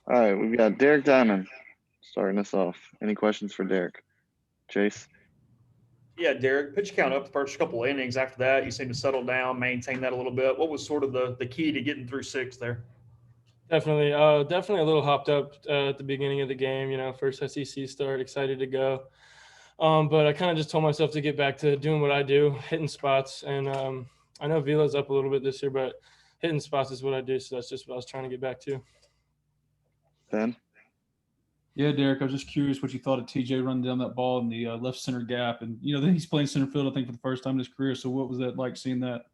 All right, we've got Derek Diamond starting us off. Any questions for Derek? Chase? Yeah, Derek, pitch count up the first couple of innings. After that, you seem to settle down, maintain that a little bit. What was sort of the key to getting through six there? Definitely, definitely a little hopped up at the beginning of the game. First SEC start, excited to go. But I kind of just told myself to get back to doing what I do, hitting spots. And I know Vila's up a little bit this year, but hitting spots is what I do. So that's just what I was trying to get back to. Ben? Yeah, Derek, I was just curious what you thought of TJ running down that ball in the left center gap. And, then he's playing center field, I think, for the first time in his career. So what was that like seeing that?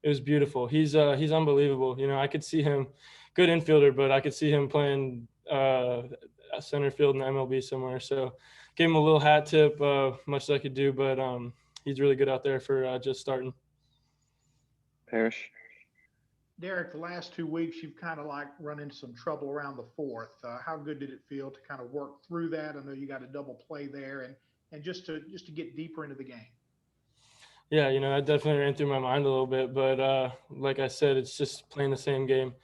It was beautiful. He's unbelievable. I could see him, good infielder, but I could see him playing center field in the MLB somewhere. So gave him a little hat tip, much as I could do, but he's really good out there for just starting. Parrish? Derek, the last 2 weeks you've kind of like run into some trouble around the fourth. How good did it feel to kind of work through that? I know you got a double play there, and just to get deeper into the game. Yeah, that definitely ran through my mind a little bit, but like I said, it's just playing the same game,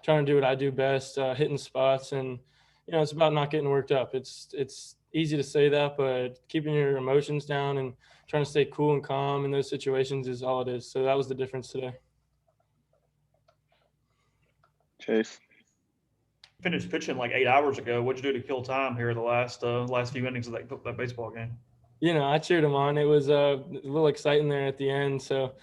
trying to do what I do best, hitting spots, and it's about not getting worked up. It's easy to say that, but keeping your emotions down and trying to stay cool and calm in those situations is all it is. So that was the difference today. Chase? Finished pitching like 8 hours ago. What'd you do to kill time here the last few innings of that baseball game? I cheered him on. It was a little exciting there at the end. So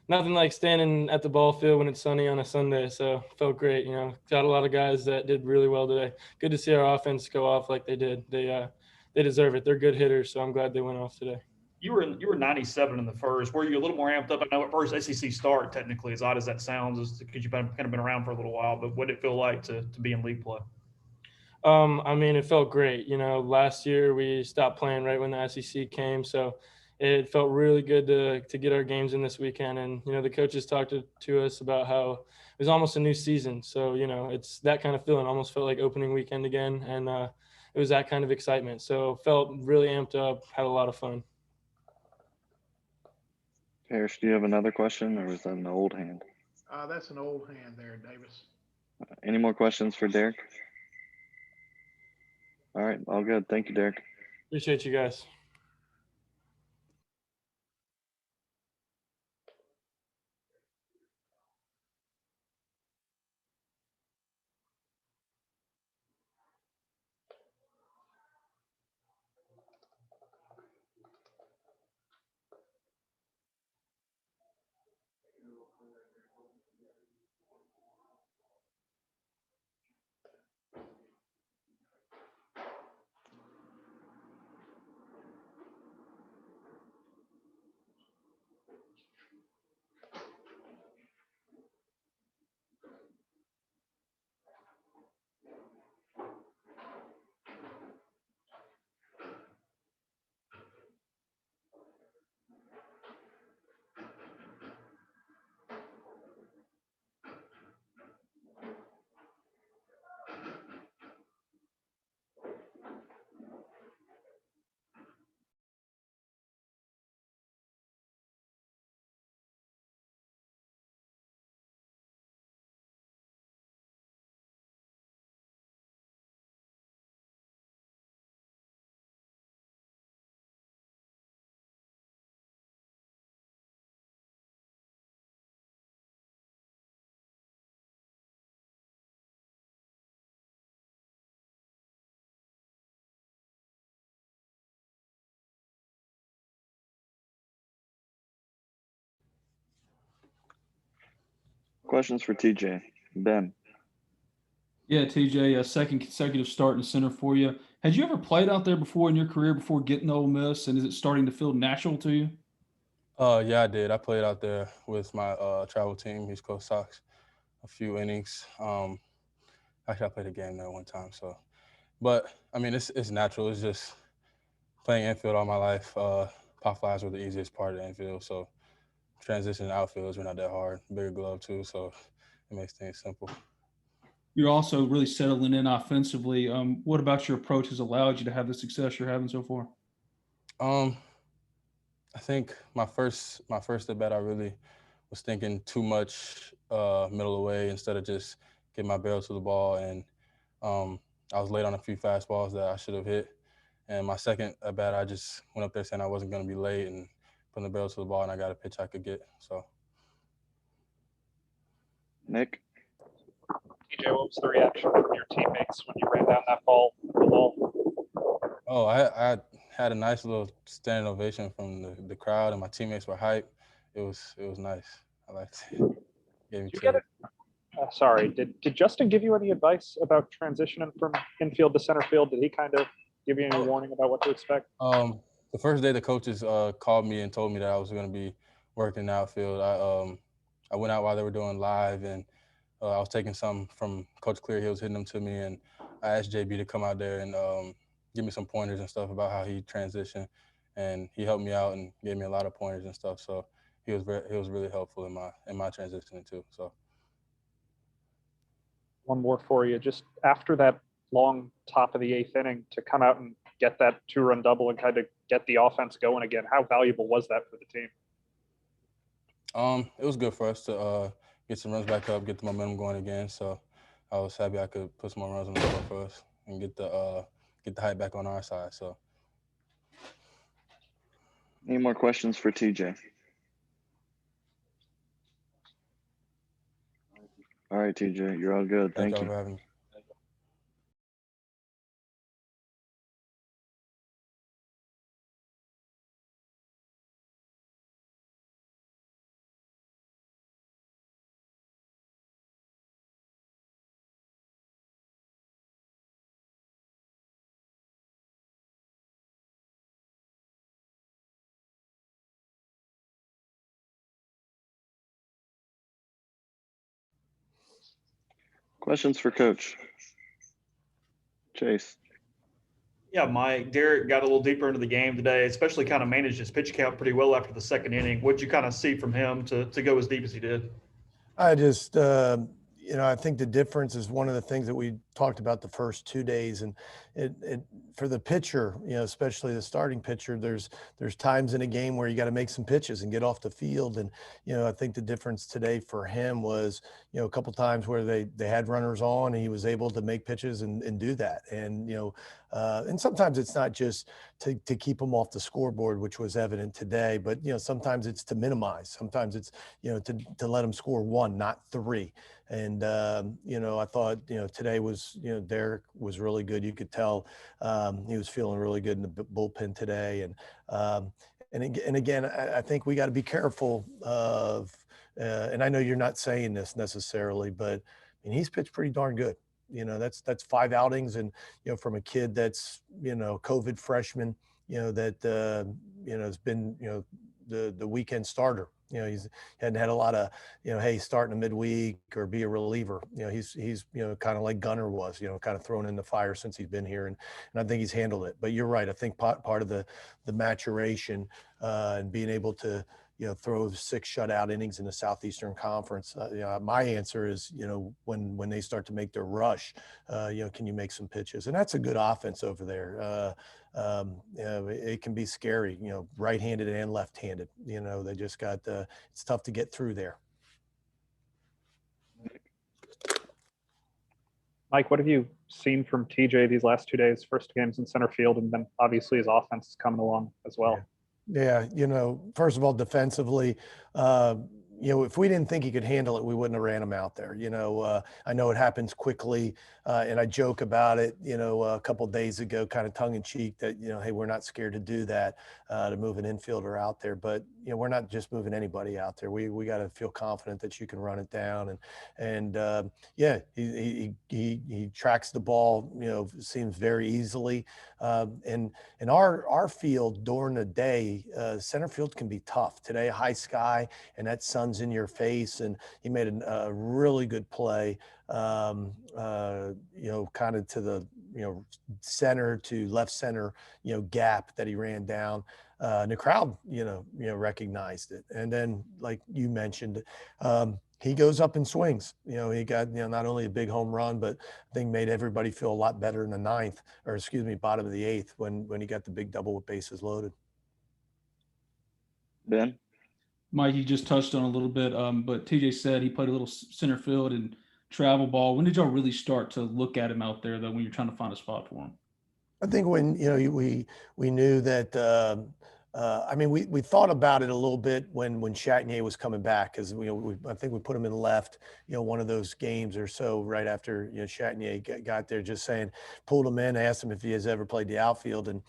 nothing like standing at the ball field when it's sunny on a Sunday. So felt great. Got a lot of guys that did really well today. Good to see our offense go off like they did. They deserve it. They're good hitters. So I'm glad they went off today. You were 97 in the first. Were you a little more amped up? I know at first SEC start, technically, as odd as that sounds, is because you've kind of been around for a little while. But what did it feel like to be in league play? I mean, it felt great. Last year we stopped playing right when the SEC came, so it felt really good to get our games in this weekend. And the coaches talked to us about how it was almost a new season. So it's that kind of feeling. Almost felt like opening weekend again, and it was that kind of excitement. So felt really amped up. Had a lot of fun. Parrish, do you have another question, or was that an old hand? That's an old hand there, Davis. Any more questions for Derek? All right, all good. Thank you, Derek. Appreciate you guys. Questions for TJ? Ben? Yeah, TJ, a second consecutive start in center for you. Had you ever played out there before in your career before getting to Ole Miss, and is it starting to feel natural to you? Yeah, I did. I played out there with my travel team, East Coast Sox, a few innings. Actually, I played a game there one time. So, but I mean, it's natural. It's just playing infield all my life. Pop flies were the easiest part of the infield. So, transition to outfield is not that hard. Bigger glove too, so it makes things simple. You're also really settling in offensively. What about your approach has allowed you to have the success you're having so far? Um, I think my first at bat, I really was thinking too much middle away instead of just getting my barrel to the ball and I was late on a few fastballs that I should have hit. And my second at bat, I just went up there saying I wasn't going to be late and putting the barrel to the ball, and I got a pitch I could get. So, Nick? TJ, what was the reaction from your teammates when you ran down that ball? oh, I had a nice little standing ovation from the crowd, and my teammates were hyped. It was nice. I liked it. Gave me Did you get chills. it? Sorry, did Justin give you any advice about transitioning from infield to center field? Did he kind of give you any warning about what to expect? The first day the coaches called me and told me that I was going to be working in the outfield. I went out while they were doing live, and I was taking some from Coach Clear. He was hitting them to me, and I asked JB to come out there and give me some pointers and stuff about how he transitioned, and he helped me out and gave me a lot of pointers and stuff. So he was really helpful in my transitioning too. So. One more for you. Just after that long top of the eighth inning to come out and get that 2-run double and kind of get the offense going again, how valuable was that for the team? It was good for us to get some runs back up, get the momentum going again. So I was happy I could put some more runs on the board for us and get the hype back on our side. So. Any more questions for TJ? All right, TJ, you're all good. Thank y'all you. for having me. Questions for Coach? Chase? Yeah, Mike, Derek got a little deeper into the game today, especially kind of managed his pitch count pretty well after the second inning. What'd you kind of see from him to go as deep as he did? I just, I think the difference is one of the things that we talked about the first 2 days, and it for the pitcher, especially the starting pitcher, there's times in a game where you got to make some pitches and get off the field. And, I think the difference today for him was, a couple times where they had runners on and he was able to make pitches and do that. And, and sometimes it's not just to keep them off the scoreboard, which was evident today, but, sometimes it's to minimize, sometimes it's, to let them score 1, not 3. And, I thought, today was, Derek was really good. You could tell he was feeling really good in the bullpen today. And again, I think we got to be careful of, and I know you're not saying this necessarily, but I mean, he's pitched pretty darn good. That's 5 outings. And, from a kid that's, COVID freshman, that, has been, the weekend starter. He hadn't had a lot of, hey, start in a midweek or be a reliever. He's kind of like Gunner was, kind of thrown in the fire since he's been here. And I think he's handled it. But you're right. I think part of the maturation and being able to, throw 6 shutout innings in the Southeastern Conference. My answer is, when they start to make their rush, can you make some pitches? And that's a good offense over there. It can be scary, right-handed and left-handed. They just got it's tough to get through there. Mike, what have you seen from TJ these last 2 days? First games in center field, and then obviously his offense is coming along as well. Yeah, first of all, defensively, if we didn't think he could handle it, we wouldn't have ran him out there. I know it happens quickly, and I joke about it, a couple of days ago, kind of tongue in cheek that, hey, we're not scared to do that, to move an infielder out there. But, we're not just moving anybody out there. We got to feel confident that you can run it down. And yeah, he tracks the ball, seems very easily. And in our field during the day, center field can be tough. Today, high sky, and that sun's in your face, and he made a really good play, kind of to the, center to left center, gap that he ran down. And the crowd, recognized it. And then, like you mentioned, he goes up and swings. He got, not only a big home run, but I think made everybody feel a lot better in the bottom of the 8th when he got the big double with bases loaded. Ben? Mike, you just touched on a little bit, but TJ said he played a little center field and travel ball. When did y'all really start to look at him out there, though, when you're trying to find a spot for him? I think when we knew that. I mean, we thought about it a little bit when Chatagnier was coming back, because I think we put him in left, one of those games or so right after Chatagnier got there, just saying, pulled him in, asked him if he has ever played the outfield, and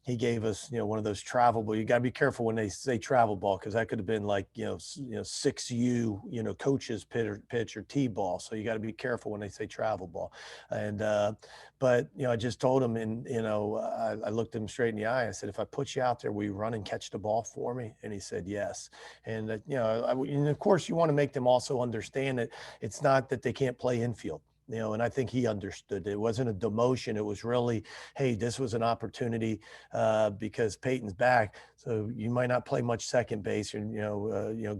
he gave us one of those travel ball. You got to be careful when they say travel ball, because that could have been like 6U coaches pitch or T-ball. So you got to be careful when they say travel ball, and. But, I just told him, and, I looked him straight in the eye. I said, if I put you out there, will you run and catch the ball for me? And he said, yes. And, and of course, you want to make them also understand that it's not that they can't play infield. And I think he understood it wasn't a demotion. It was really, hey, this was an opportunity because Peyton's back. So you might not play much second base. And,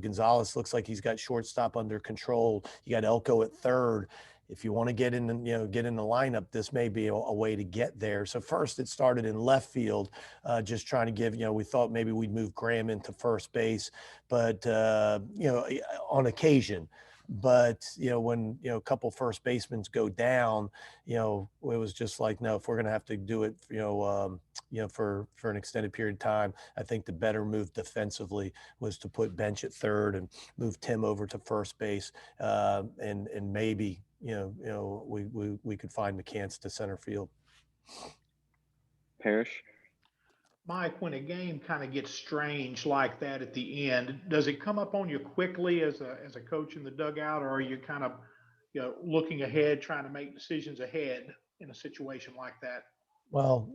Gonzalez looks like he's got shortstop under control. You got Elko at third. If you want to get in the lineup, this may be a way to get there. So first it started in left field, just trying to give, we thought maybe we'd move Graham into first base, but, on occasion. But, when, a couple first basemen go down, it was just like, no, if we're going to have to do it, for an extended period of time, I think the better move defensively was to put Bench at third and move Tim over to first base, and maybe, we could find McCants to center field. Parrish. Mike, when a game kind of gets strange like that at the end, does it come up on you quickly as a coach in the dugout, or are you kind of looking ahead, trying to make decisions ahead in a situation like that? Well,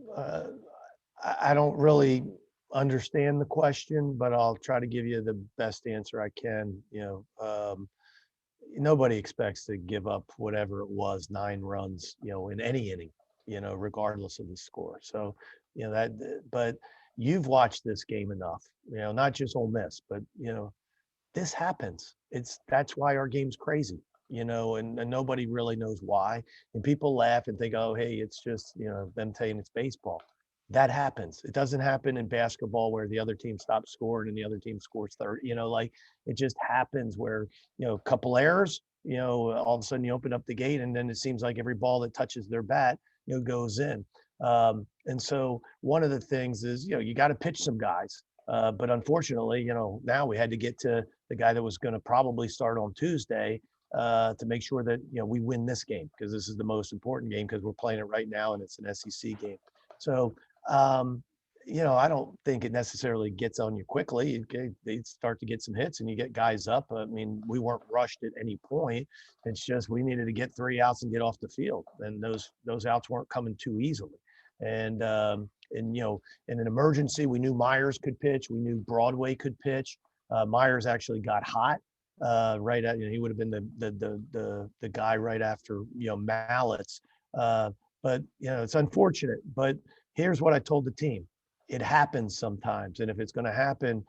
I don't really understand the question, but I'll try to give you the best answer I can. Nobody expects to give up whatever it was, 9 runs, in any inning, regardless of the score. So, but you've watched this game enough, not just Ole Miss, but, this happens. That's why our game's crazy, and nobody really knows why. And people laugh and think, oh, hey, it's just, them saying it's baseball. That happens. It doesn't happen in basketball where the other team stops scoring and the other team scores third. Like it just happens where, a couple errors, all of a sudden you open up the gate and then it seems like every ball that touches their bat, goes in. And so one of the things is, you got to pitch some guys. But unfortunately, now we had to get to the guy that was going to probably start on Tuesday to make sure that, we win this game, because this is the most important game because we're playing it right now and it's an SEC game. So, I don't think it necessarily gets on you quickly. They start to get some hits and you get guys up. I mean, we weren't rushed at any point. It's just we needed to get 3 outs and get off the field, and those outs weren't coming too easily. And in an emergency, we knew Myers could pitch. We knew Broadway could pitch. Myers actually got hot right at, he would have been the guy right after Mallets. But it's unfortunate. But here's what I told the team: it happens sometimes, and if it's going to happen,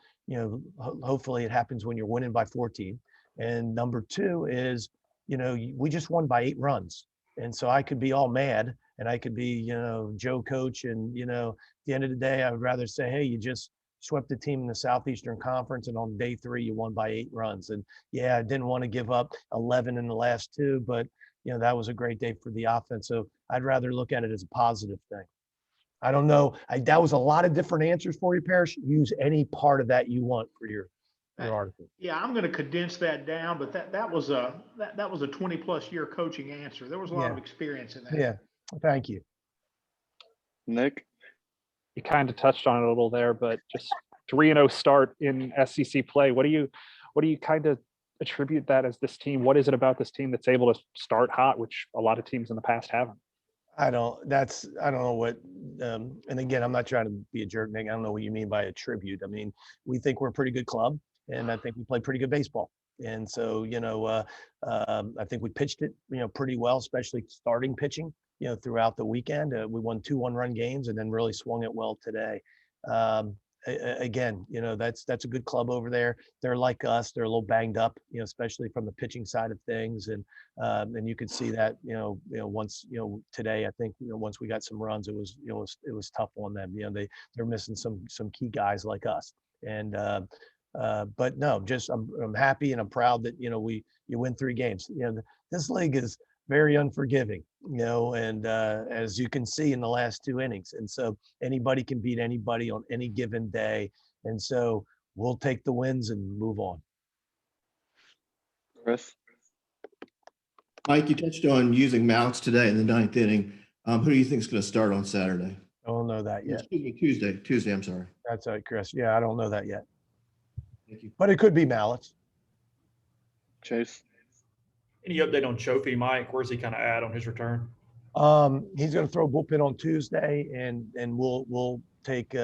hopefully it happens when you're winning by 14. And number 2 is, we just won by 8 runs, and so I could be all mad, and I could be, Joe coach, and at the end of the day, I would rather say, hey, you just swept the team in the Southeastern Conference, and on day 3 you won by 8 runs. And yeah, I didn't want to give up 11 in the last 2, but that was a great day for the offense. So I'd rather look at it as a positive thing. I don't know. That was a lot of different answers for you, Parrish. Use any part of that you want for your article. Yeah, I'm going to condense that down, but that was a 20+ year coaching answer. There was a lot of experience in that. Yeah, thank you. Nick? You kind of touched on it a little there, but just 3-0 start in SEC play. What do you kind of attribute that as this team? What is it about this team that's able to start hot, which a lot of teams in the past haven't? I don't know what, and again, I'm not trying to be a jerk, Nick. I don't know what you mean by attribute. I mean, we think we're a pretty good club, and I think we play pretty good baseball. And so, I think we pitched it, pretty well, especially starting pitching, throughout the weekend. We won 2 1-run games and then really swung it well today. Again, that's a good club over there. They're like us. They're a little banged up, especially from the pitching side of things. And you could see that, once, today, I think, once we got some runs, it was tough on them. They're missing some key guys like us. And, but no, I'm happy and I'm proud that, you win 3 games. this league is very unforgiving, and as you can see in the last 2 innings. And so anybody can beat anybody on any given day. And so we'll take the wins and move on. Chris? Mike, you touched on using Mounts today in the 9th inning. Who do you think is going to start on Saturday? I don't know that yet. Excuse me, Tuesday, I'm sorry. That's right, Chris. Yeah, I don't know that yet. Thank you. But it could be Mallets. Chase? Any update on Chofie, Mike? Where's he kind of at on his return? He's going to throw bullpen on Tuesday, and we'll take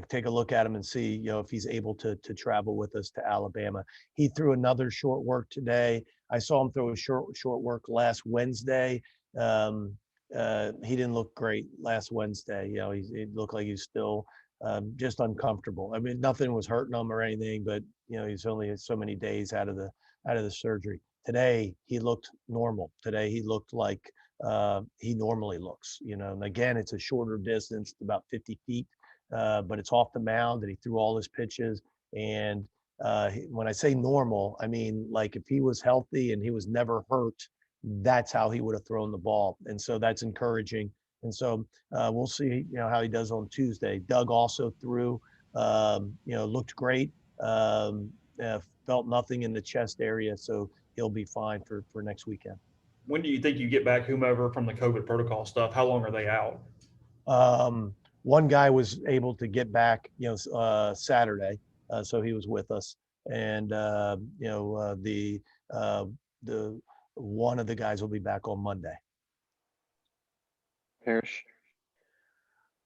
take a look at him and see if he's able to travel with us to Alabama. He threw another short work today. I saw him throw a short work last Wednesday. He didn't look great last Wednesday. He looked like he's still just uncomfortable. I mean, nothing was hurting him or anything, but he's only so many days out of the surgery. Today he looked normal. Today he looked like he normally looks. And again, it's a shorter distance, about 50 feet, but it's off the mound, and he threw all his pitches. And when I say normal, I mean like if he was healthy and he was never hurt, that's how he would have thrown the ball. And so that's encouraging. And so we'll see, how he does on Tuesday. Doug also threw, looked great, felt nothing in the chest area. So he'll be fine for next weekend. When do you think you get back whomever from the COVID protocol stuff? How long are they out? One guy was able to get back, Saturday. So he was with us. And, the one of the guys will be back on Monday. Parrish?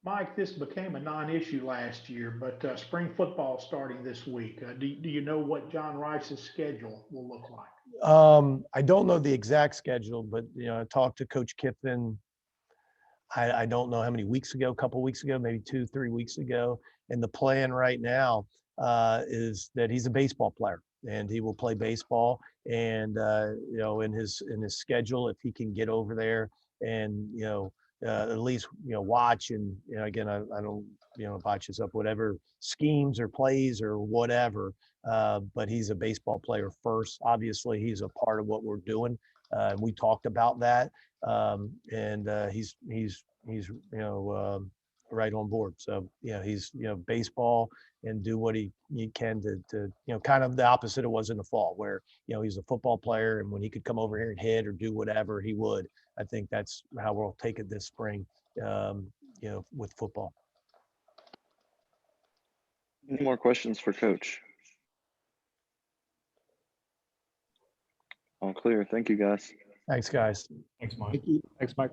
Mike, this became a non-issue last year, but spring football starting this week. Do you know what John Rice's schedule will look like? I don't know the exact schedule, but I talked to Coach Kiffin. I don't know how many weeks ago, a couple weeks ago, maybe 2-3 weeks ago. And the plan right now is that he's a baseball player and he will play baseball. And in his schedule, if he can get over there and at least watch and again, I don't botches up whatever schemes or plays or whatever. But he's a baseball player first. Obviously, he's a part of what we're doing. We talked about that, and he's right on board. So he's baseball and do what he can to kind of the opposite it was in the fall, where he's a football player, and when he could come over here and hit or do whatever, he would. I think that's how we'll take it this spring, with football. Any more questions for Coach? All clear. Thank you, guys. Thanks, guys. Thanks, Mike. Thank you. Thanks, Mike.